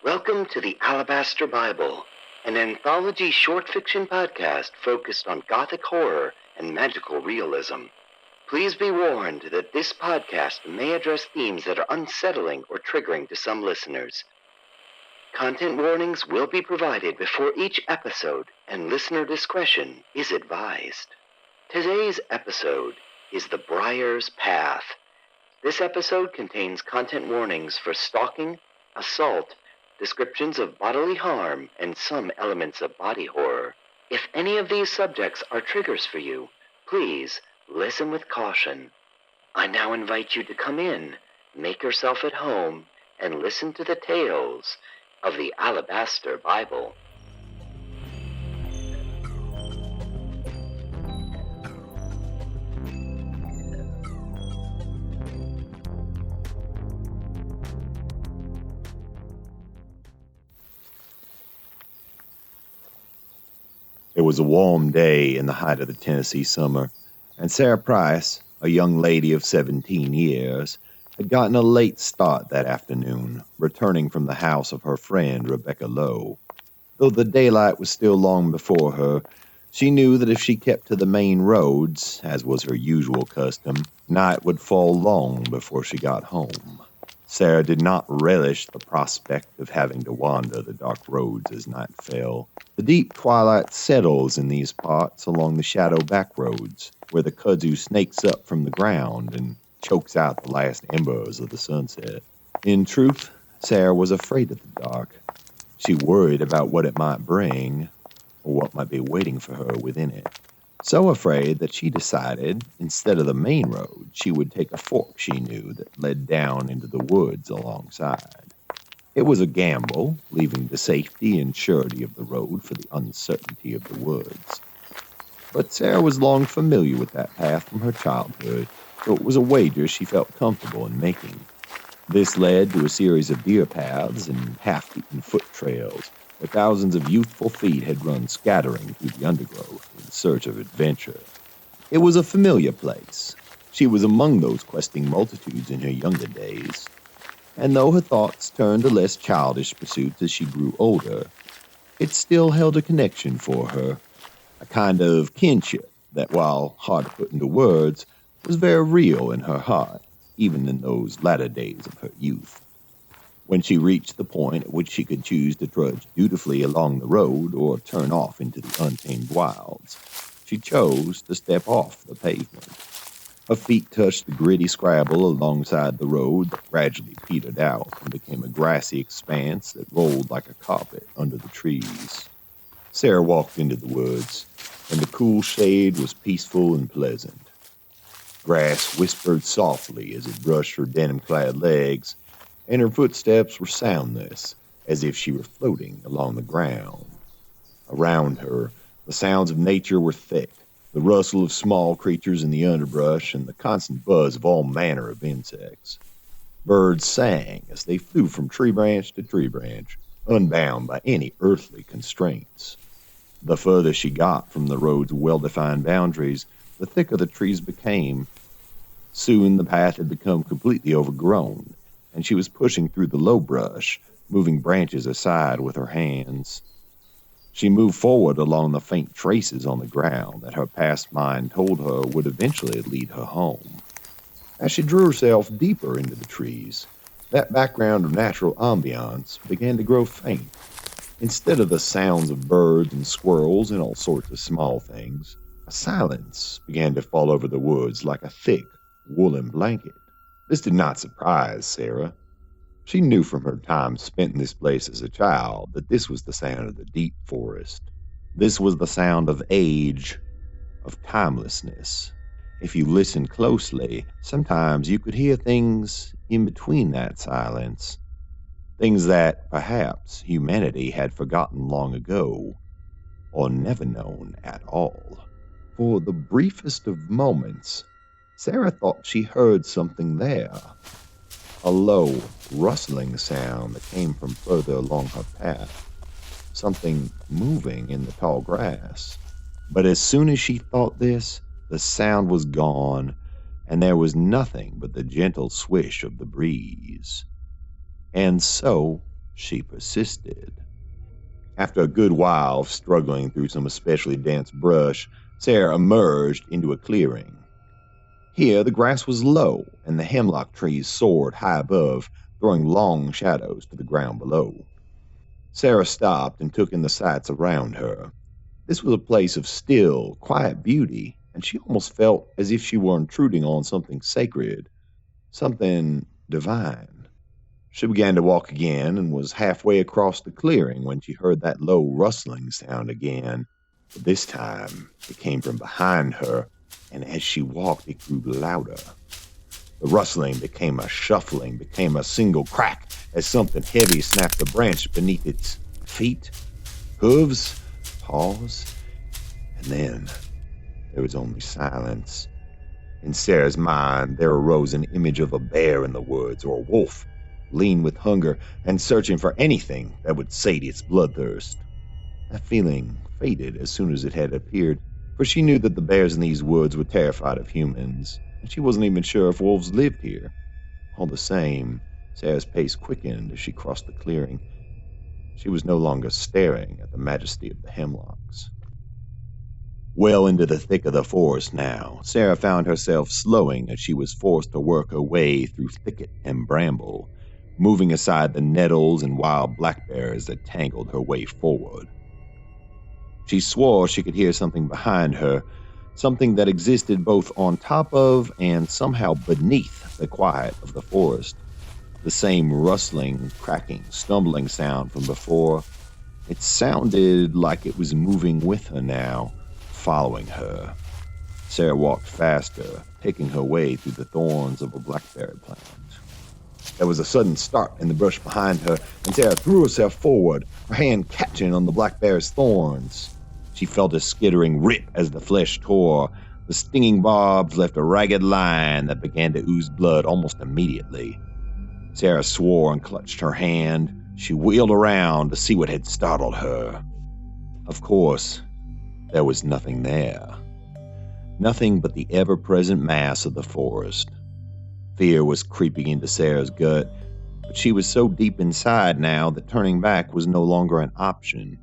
Welcome to the Alabaster Bible, an anthology short fiction podcast focused on gothic horror and magical realism. Please be warned that this podcast may address themes that are unsettling or triggering to some listeners. Content warnings will be provided before each episode, and listener discretion is advised. Today's episode is The Briar's Path. This episode contains content warnings for stalking, assault, descriptions of bodily harm, and some elements of body horror. If any of these subjects are triggers for you, please listen with caution. I now invite you to come in, make yourself at home, and listen to the tales of the Alabaster Bible. It was a warm day in the height of the Tennessee summer, and Sarah Price, a young lady of 17 years, had gotten a late start that afternoon, returning from the house of her friend Rebecca Lowe. Though the daylight was still long before her, she knew that if she kept to the main roads, as was her usual custom, night would fall long before she got home. Sarah did not relish the prospect of having to wander the dark roads as night fell. The deep twilight settles in these parts along the shadow back roads, where the kudzu snakes up from the ground and chokes out the last embers of the sunset. In truth, Sarah was afraid of the dark. She worried about what it might bring, or what might be waiting for her within it. So afraid that she decided, instead of the main road, she would take a fork she knew that led down into the woods alongside. It was a gamble, leaving the safety and surety of the road for the uncertainty of the woods. But Sarah was long familiar with that path from her childhood, so it was a wager she felt comfortable in making. This led to a series of deer paths and half-eaten foot trails, where thousands of youthful feet had run scattering through the undergrowth in search of adventure. It was a familiar place. She was among those questing multitudes in her younger days. And though her thoughts turned to less childish pursuits as she grew older, it still held a connection for her, a kind of kinship that, while hard to put into words, was very real in her heart, even in those latter days of her youth. When she reached the point at which she could choose to trudge dutifully along the road or turn off into the untamed wilds, she chose to step off the pavement. Her feet touched the gritty scrabble alongside the road that gradually petered out and became a grassy expanse that rolled like a carpet under the trees. Sarah walked into the woods, and the cool shade was peaceful and pleasant. Grass whispered softly as it brushed her denim-clad legs, and her footsteps were soundless, as if she were floating along the ground. Around her, the sounds of nature were thick, the rustle of small creatures in the underbrush and the constant buzz of all manner of insects. Birds sang as they flew from tree branch to tree branch, unbound by any earthly constraints. The further she got from the road's well-defined boundaries, the thicker the trees became. Soon the path had become completely overgrown, and she was pushing through the low brush, moving branches aside with her hands. She moved forward along the faint traces on the ground that her past mind told her would eventually lead her home. As she drew herself deeper into the trees, that background of natural ambiance began to grow faint. Instead of the sounds of birds and squirrels and all sorts of small things, a silence began to fall over the woods like a thick, woolen blanket. This did not surprise Sarah. She knew from her time spent in this place as a child that this was the sound of the deep forest. This was the sound of age, of timelessness. If you listened closely, sometimes you could hear things in between that silence, things that, perhaps, humanity had forgotten long ago, or never known at all. For the briefest of moments, Sarah thought she heard something there. A low, rustling sound that came from further along her path. Something moving in the tall grass. But as soon as she thought this, the sound was gone, and there was nothing but the gentle swish of the breeze. And so she persisted. After a good while of struggling through some especially dense brush, Sarah emerged into a clearing. Here, the grass was low, and the hemlock trees soared high above, throwing long shadows to the ground below. Sarah stopped and took in the sights around her. This was a place of still, quiet beauty, and she almost felt as if she were intruding on something sacred, something divine. She began to walk again and was halfway across the clearing when she heard that low rustling sound again. But this time, it came from behind her, and as she walked, it grew louder. The rustling became a shuffling, became a single crack as something heavy snapped a branch beneath its feet, hooves, paws, and then there was only silence. In Sarah's mind, there arose an image of a bear in the woods or a wolf, lean with hunger and searching for anything that would sate its bloodthirst. That feeling faded as soon as it had appeared, for she knew that the bears in these woods were terrified of humans, and she wasn't even sure if wolves lived here. All the same, Sarah's pace quickened as she crossed the clearing. She was no longer staring at the majesty of the hemlocks. Well into the thick of the forest now, Sarah found herself slowing as she was forced to work her way through thicket and bramble, moving aside the nettles and wild blackberries that tangled her way forward. She swore she could hear something behind her, something that existed both on top of and somehow beneath the quiet of the forest. The same rustling, cracking, stumbling sound from before. It sounded like it was moving with her now, following her. Sarah walked faster, picking her way through the thorns of a blackberry plant. There was a sudden start in the brush behind her, and Sarah threw herself forward, her hand catching on the blackberry's thorns. She felt a skittering rip as the flesh tore. The stinging barbs left a ragged line that began to ooze blood almost immediately. Sarah swore and clutched her hand. She wheeled around to see what had startled her. Of course, there was nothing there. Nothing but the ever-present mass of the forest. Fear was creeping into Sarah's gut, but she was so deep inside now that turning back was no longer an option.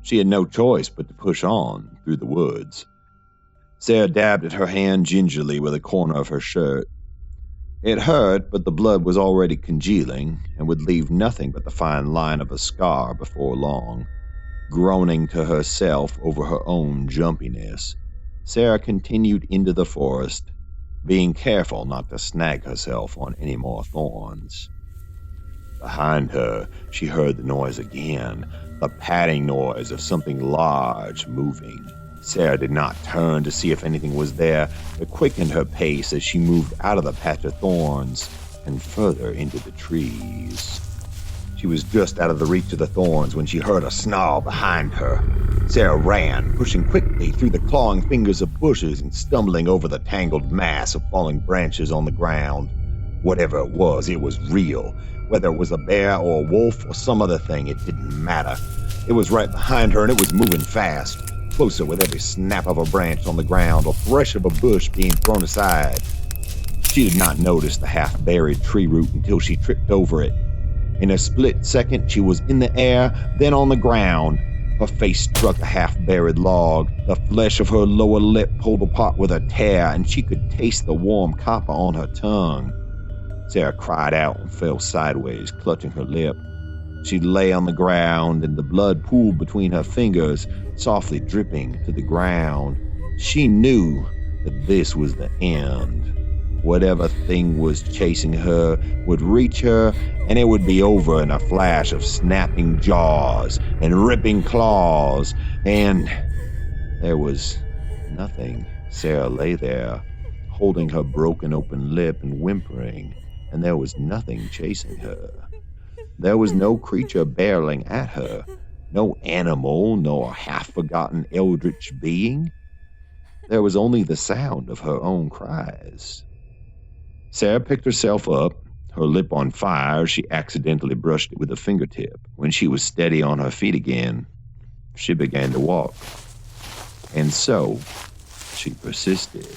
She had no choice but to push on through the woods. Sarah dabbed at her hand gingerly with a corner of her shirt. It hurt, but the blood was already congealing and would leave nothing but the fine line of a scar before long. Groaning to herself over her own jumpiness, Sarah continued into the forest, being careful not to snag herself on any more thorns. Behind her, she heard the noise again, the padding noise of something large moving. Sarah did not turn to see if anything was there, but quickened her pace as she moved out of the patch of thorns and further into the trees. She was just out of the reach of the thorns when she heard a snarl behind her. Sarah ran, pushing quickly through the clawing fingers of bushes and stumbling over the tangled mass of falling branches on the ground. Whatever it was real. Whether it was a bear or a wolf or some other thing, it didn't matter. It was right behind her and it was moving fast, closer with every snap of a branch on the ground or thresh of a bush being thrown aside. She did not notice the half-buried tree root until she tripped over it. In a split second, she was in the air, then on the ground. Her face struck a half-buried log. The flesh of her lower lip pulled apart with a tear, and she could taste the warm copper on her tongue. Sarah cried out and fell sideways, clutching her lip. She lay on the ground, and the blood pooled between her fingers, softly dripping to the ground. She knew that this was the end. Whatever thing was chasing her would reach her, and it would be over in a flash of snapping jaws and ripping claws, and there was nothing. Sarah lay there, holding her broken open lip and whimpering, and there was nothing chasing her. There was no creature barreling at her, no animal, nor half-forgotten eldritch being. There was only the sound of her own cries. Sarah picked herself up, her lip on fire. She accidentally brushed it with a fingertip. When she was steady on her feet again, she began to walk. And so, she persisted.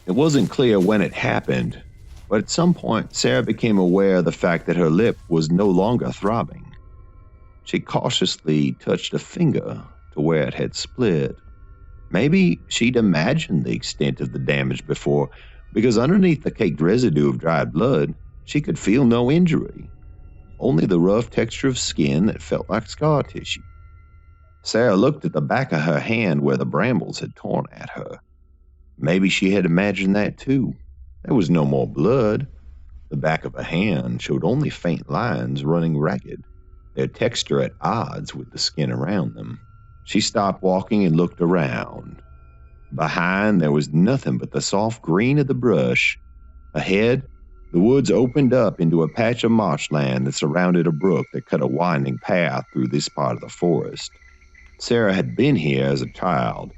It wasn't clear when it happened, But at some point, Sarah became aware of the fact that her lip was no longer throbbing. She cautiously touched a finger to where it had split. Maybe she'd imagined the extent of the damage before, because underneath the caked residue of dried blood, she could feel no injury, only the rough texture of skin that felt like scar tissue. Sarah looked at the back of her hand where the brambles had torn at her. Maybe she had imagined that too. There was no more blood. The back of her hand showed only faint lines running ragged, their texture at odds with the skin around them. She stopped walking and looked around. Behind, there was nothing but the soft green of the brush. Ahead, the woods opened up into a patch of marshland that surrounded a brook that cut a winding path through this part of the forest. Sarah had been here as a child,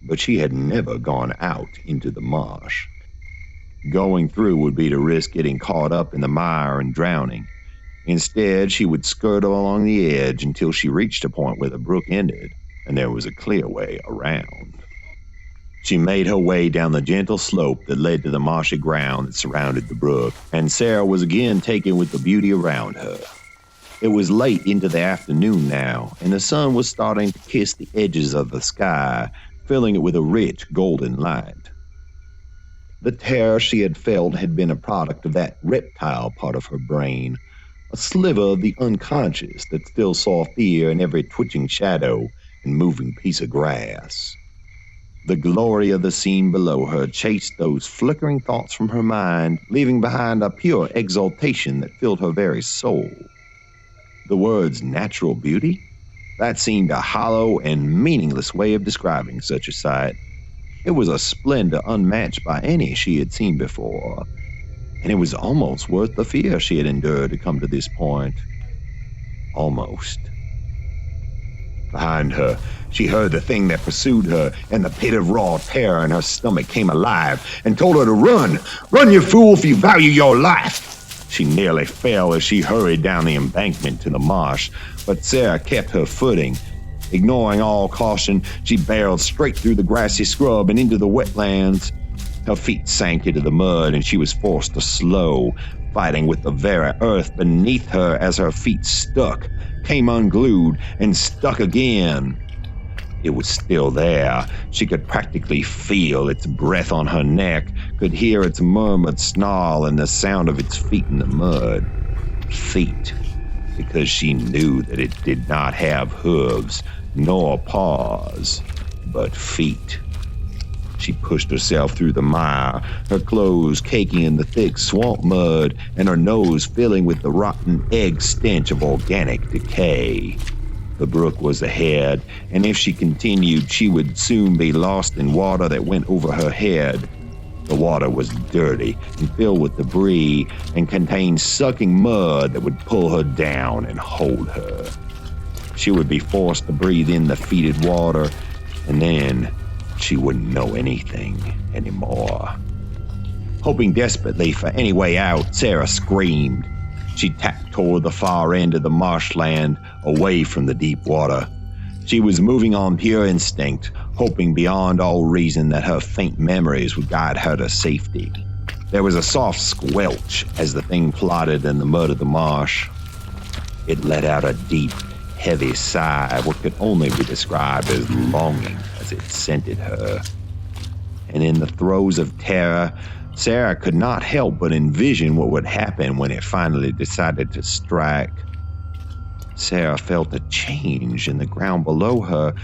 but she had never gone out into the marsh. Going through would be to risk getting caught up in the mire and drowning. Instead, she would skirt along the edge until she reached a point where the brook ended, and there was a clear way around. She made her way down the gentle slope that led to the marshy ground that surrounded the brook, and Sarah was again taken with the beauty around her. It was late into the afternoon now, and the sun was starting to kiss the edges of the sky, filling it with a rich golden light. The terror she had felt had been a product of that reptile part of her brain, a sliver of the unconscious that still saw fear in every twitching shadow and moving piece of grass. The glory of the scene below her chased those flickering thoughts from her mind, leaving behind a pure exaltation that filled her very soul. The words natural beauty? That seemed a hollow and meaningless way of describing such a sight. It was a splendor unmatched by any she had seen before, and it was almost worth the fear she had endured to come to this point. Almost. Behind her, she heard the thing that pursued her, and the pit of raw terror in her stomach came alive and told her to run. Run, you fool, if you value your life! She nearly fell as she hurried down the embankment to the marsh, but Sarah kept her footing. Ignoring all caution, she barreled straight through the grassy scrub and into the wetlands. Her feet sank into the mud, and she was forced to slow, fighting with the very earth beneath her as her feet stuck, came unglued, and stuck again. It was still there. She could practically feel its breath on her neck, could hear its murmured snarl and the sound of its feet in the mud. Feet, because she knew that it did not have hooves, nor paws, but feet. She pushed herself through the mire, her clothes caking in the thick swamp mud, and her nose filling with the rotten egg stench of organic decay. The brook was ahead, and if she continued, she would soon be lost in water that went over her head. The water was dirty and filled with debris and contained sucking mud that would pull her down and hold her. She would be forced to breathe in the fetid water, and then she wouldn't know anything anymore. Hoping desperately for any way out, Sarah screamed. She tacked toward the far end of the marshland, away from the deep water. She was moving on pure instinct, hoping beyond all reason that her faint memories would guide her to safety. There was a soft squelch as the thing plodded in the mud of the marsh. It let out a deep, heavy sigh, what could only be described as longing as it scented her. And in the throes of terror, Sarah could not help but envision what would happen when it finally decided to strike. Sarah felt a change in the ground below her.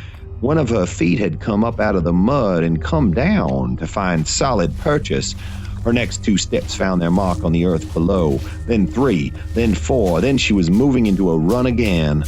One of her feet had come up out of the mud and come down to find solid purchase. Her next 2 steps found their mark on the earth below, then 3, then 4, then she was moving into a run again.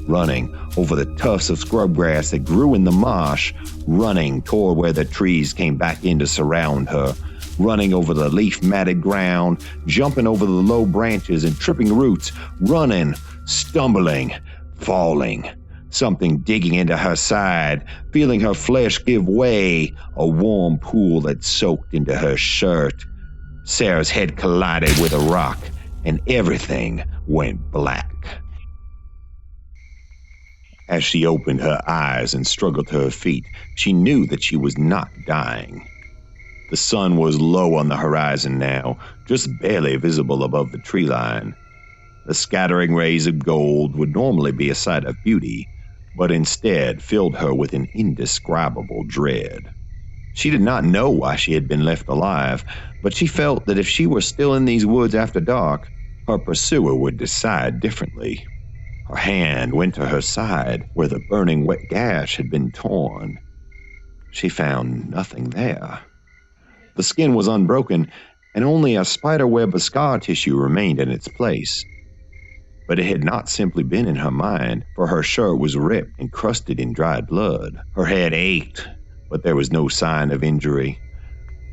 Running over the tufts of scrub grass that grew in the marsh, running toward where the trees came back in to surround her, running over the leaf-matted ground, jumping over the low branches and tripping roots, running, stumbling, falling, something digging into her side, feeling her flesh give way, a warm pool that soaked into her shirt. Sarah's head collided with a rock, and everything went black. As she opened her eyes and struggled to her feet, she knew that she was not dying. The sun was low on the horizon now, just barely visible above the tree line. The scattering rays of gold would normally be a sight of beauty, but instead filled her with an indescribable dread. She did not know why she had been left alive, but she felt that if she were still in these woods after dark, her pursuer would decide differently. Her hand went to her side where the burning wet gash had been torn. She found nothing there. The skin was unbroken, and only a spider web of scar tissue remained in its place. But it had not simply been in her mind, for her shirt was ripped and crusted in dried blood. Her head ached, but there was no sign of injury.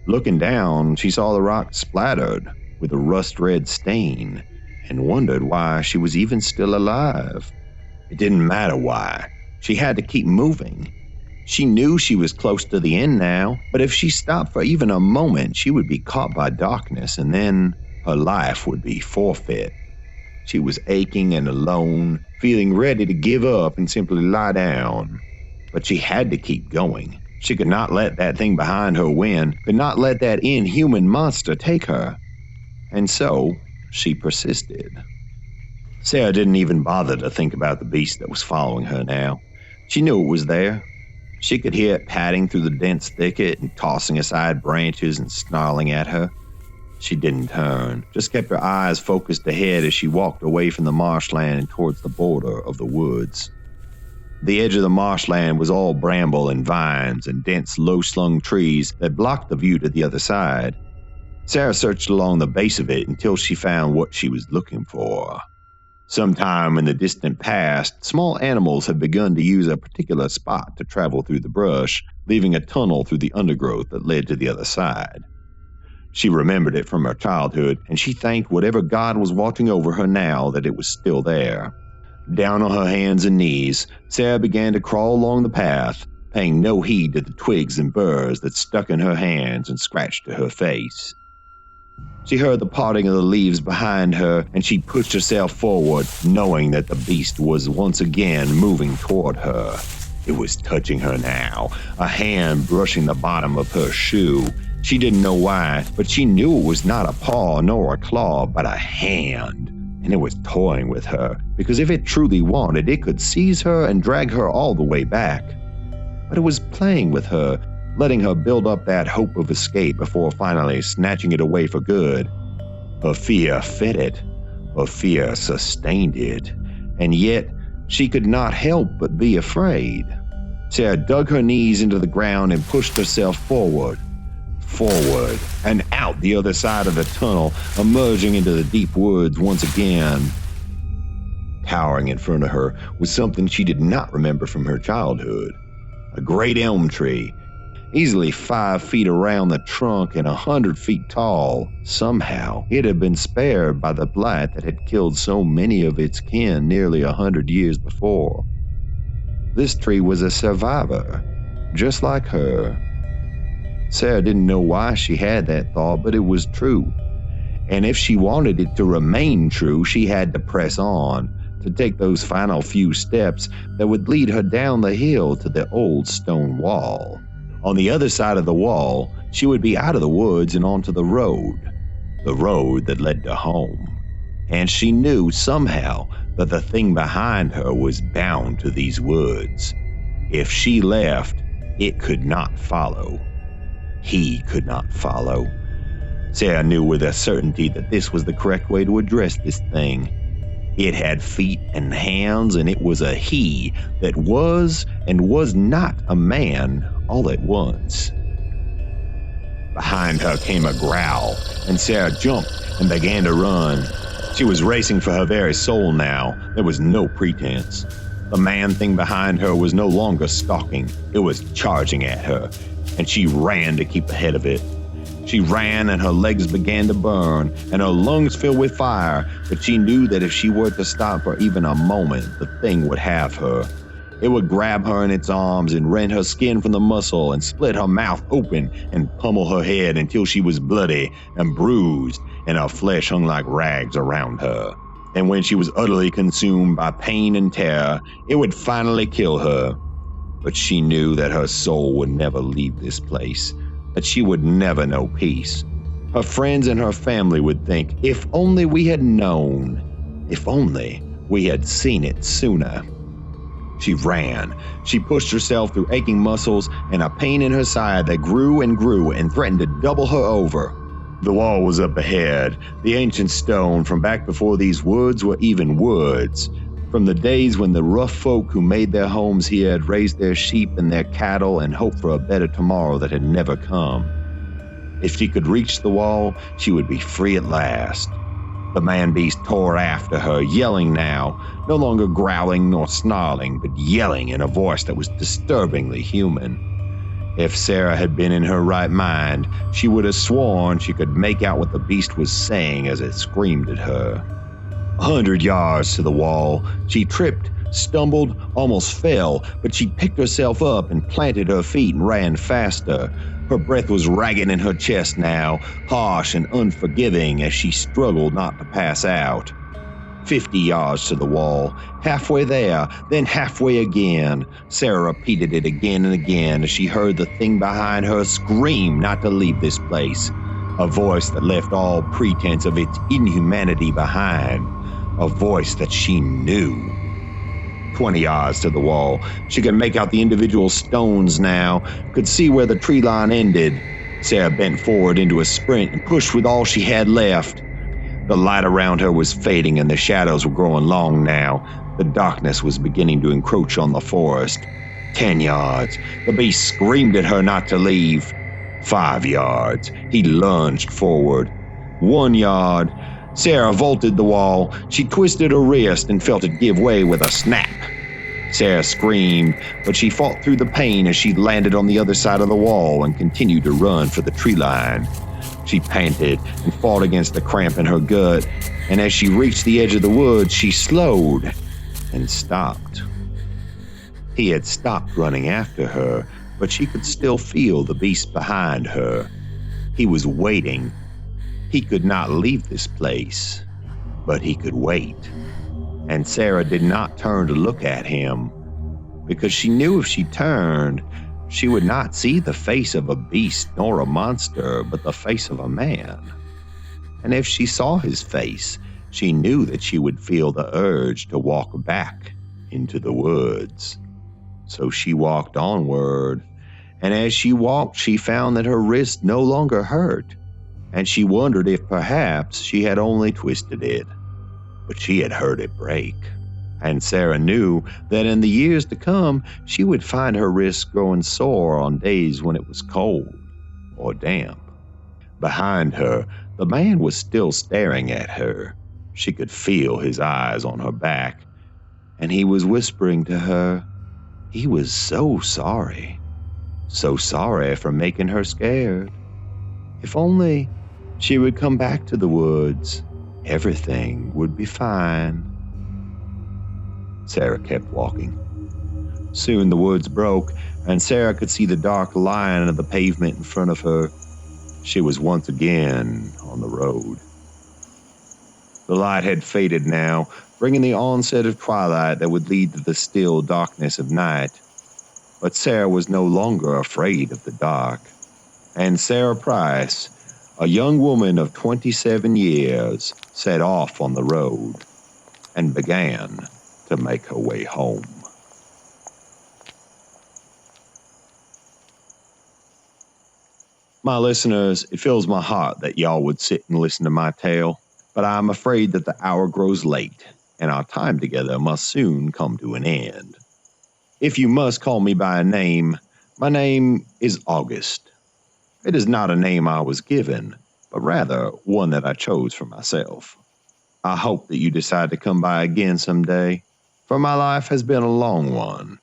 Looking down, she saw the rock splattered with a rust-red stain, and wondered why she was even still alive. It didn't matter why. She had to keep moving. She knew she was close to the end now, but if she stopped for even a moment, she would be caught by darkness, and then her life would be forfeit. She was aching and alone, feeling ready to give up and simply lie down. But she had to keep going. She could not let that thing behind her win, could not let that inhuman monster take her. And so, she persisted. Sarah didn't even bother to think about the beast that was following her now. She knew it was there. She could hear it padding through the dense thicket and tossing aside branches and snarling at her. She didn't turn, just kept her eyes focused ahead as she walked away from the marshland and towards the border of the woods. The edge of the marshland was all bramble and vines and dense, low-slung trees that blocked the view to the other side. Sarah searched along the base of it until she found what she was looking for. Sometime in the distant past, small animals had begun to use a particular spot to travel through the brush, leaving a tunnel through the undergrowth that led to the other side. She remembered it from her childhood, and she thanked whatever God was watching over her now that it was still there. Down on her hands and knees, Sarah began to crawl along the path, paying no heed to the twigs and burrs that stuck in her hands and scratched at her face. She heard the parting of the leaves behind her, and she pushed herself forward, knowing that the beast was once again moving toward her. It was touching her now, a hand brushing the bottom of her shoe. She didn't know why, but she knew it was not a paw nor a claw, but a hand. And it was toying with her, because if it truly wanted, it could seize her and drag her all the way back. But it was playing with her, letting her build up that hope of escape before finally snatching it away for good. Her fear fed it. Her fear sustained it. And yet, she could not help but be afraid. Sarah dug her knees into the ground and pushed herself forward, and out the other side of the tunnel, emerging into the deep woods once again. Towering in front of her was something she did not remember from her childhood. A great elm tree, easily 5 feet around the trunk and 100 feet tall. Somehow, it had been spared by the blight that had killed so many of its kin nearly 100 years before. This tree was a survivor, just like her. Sarah didn't know why she had that thought, but it was true. And if she wanted it to remain true, she had to press on, to take those final few steps that would lead her down the hill to the old stone wall. On the other side of the wall, she would be out of the woods and onto the road that led to home. And she knew somehow that the thing behind her was bound to these woods. If she left, it could not follow. He could not follow. Sarah knew with a certainty that this was the correct way to address this thing. It had feet and hands, and it was a he that was and was not a man all at once. Behind her came a growl, and Sarah jumped and began to run. She was racing for her very soul now. There was no pretense. The man thing behind her was no longer stalking. It was charging at her, and she ran to keep ahead of it. She ran, and her legs began to burn, and her lungs filled with fire, but she knew that if she were to stop for even a moment, the thing would have her. It would grab her in its arms and rend her skin from the muscle and split her mouth open and pummel her head until she was bloody and bruised, and her flesh hung like rags around her. And when she was utterly consumed by pain and terror, it would finally kill her. But she knew that her soul would never leave this place, that she would never know peace. Her friends and her family would think, if only we had known, if only we had seen it sooner. She ran. She pushed herself through aching muscles and a pain in her side that grew and grew and threatened to double her over. The wall was up ahead, the ancient stone from back before these woods were even woods, from the days when the rough folk who made their homes here had raised their sheep and their cattle and hoped for a better tomorrow that had never come. If she could reach the wall, she would be free at last. The man-beast tore after her, yelling now, no longer growling nor snarling, but yelling in a voice that was disturbingly human. If Sarah had been in her right mind, she would have sworn she could make out what the beast was saying as it screamed at her. 100 yards to the wall, she tripped, stumbled, almost fell, but she picked herself up and planted her feet and ran faster. Her breath was ragged in her chest now, harsh and unforgiving as she struggled not to pass out. 50 yards to the wall, halfway there, then halfway again. Sarah repeated it again and again as she heard the thing behind her scream not to leave this place. A voice that left all pretense of its inhumanity behind. A voice that she knew. 20 yards to the wall. She could make out the individual stones now, could see where the tree line ended. Sarah bent forward into a sprint and pushed with all she had left. The light around her was fading and the shadows were growing long now. The darkness was beginning to encroach on the forest. 10 yards. The beast screamed at her not to leave. 5 yards. He lunged forward. 1 yard. Sarah vaulted the wall. She twisted her wrist and felt it give way with a snap. Sarah screamed, but she fought through the pain as she landed on the other side of the wall and continued to run for the tree line. She panted and fought against the cramp in her gut, and as she reached the edge of the woods, she slowed and stopped. He had stopped running after her, but she could still feel the beast behind her. He was waiting. He could not leave this place, but he could wait. And Sarah did not turn to look at him, because she knew if she turned, she would not see the face of a beast nor a monster, but the face of a man. And if she saw his face, she knew that she would feel the urge to walk back into the woods. So she walked onward, and as she walked, she found that her wrist no longer hurt, and she wondered if perhaps she had only twisted it. But she had heard it break, and Sarah knew that in the years to come, she would find her wrist growing sore on days when it was cold or damp. Behind her, the man was still staring at her. She could feel his eyes on her back, and he was whispering to her. He was so sorry for making her scared. If only she would come back to the woods, everything would be fine. Sarah kept walking. Soon the woods broke, and Sarah could see the dark line of the pavement in front of her. She was once again on the road. The light had faded now, bringing the onset of twilight that would lead to the still darkness of night. But Sarah was no longer afraid of the dark. And Sarah Price, a young woman of 27 years, set off on the road and began to make her way home. My listeners, it fills my heart that y'all would sit and listen to my tale, but I'm afraid that the hour grows late, and our time together must soon come to an end. If you must call me by a name, my name is August. It is not a name I was given, but rather one that I chose for myself. I hope that you decide to come by again someday, for my life has been a long one,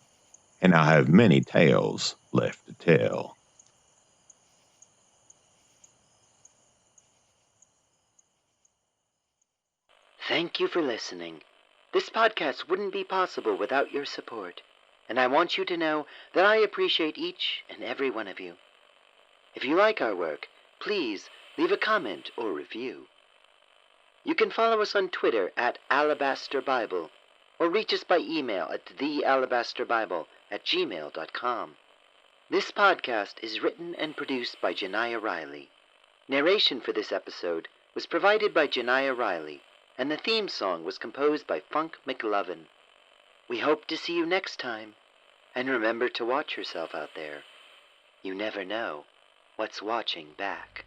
and I have many tales left to tell. Thank you for listening. This podcast wouldn't be possible without your support, and I want you to know that I appreciate each and every one of you. If you like our work, please leave a comment or review. You can follow us on Twitter at Alabaster Bible, or reach us by email at thealabasterbible@gmail.com. This podcast is written and produced by Jonaya Riley. Narration for this episode was provided by Jonaya Riley, and the theme song was composed by Funk McLovin. We hope to see you next time, and remember to watch yourself out there. You never know what's watching back.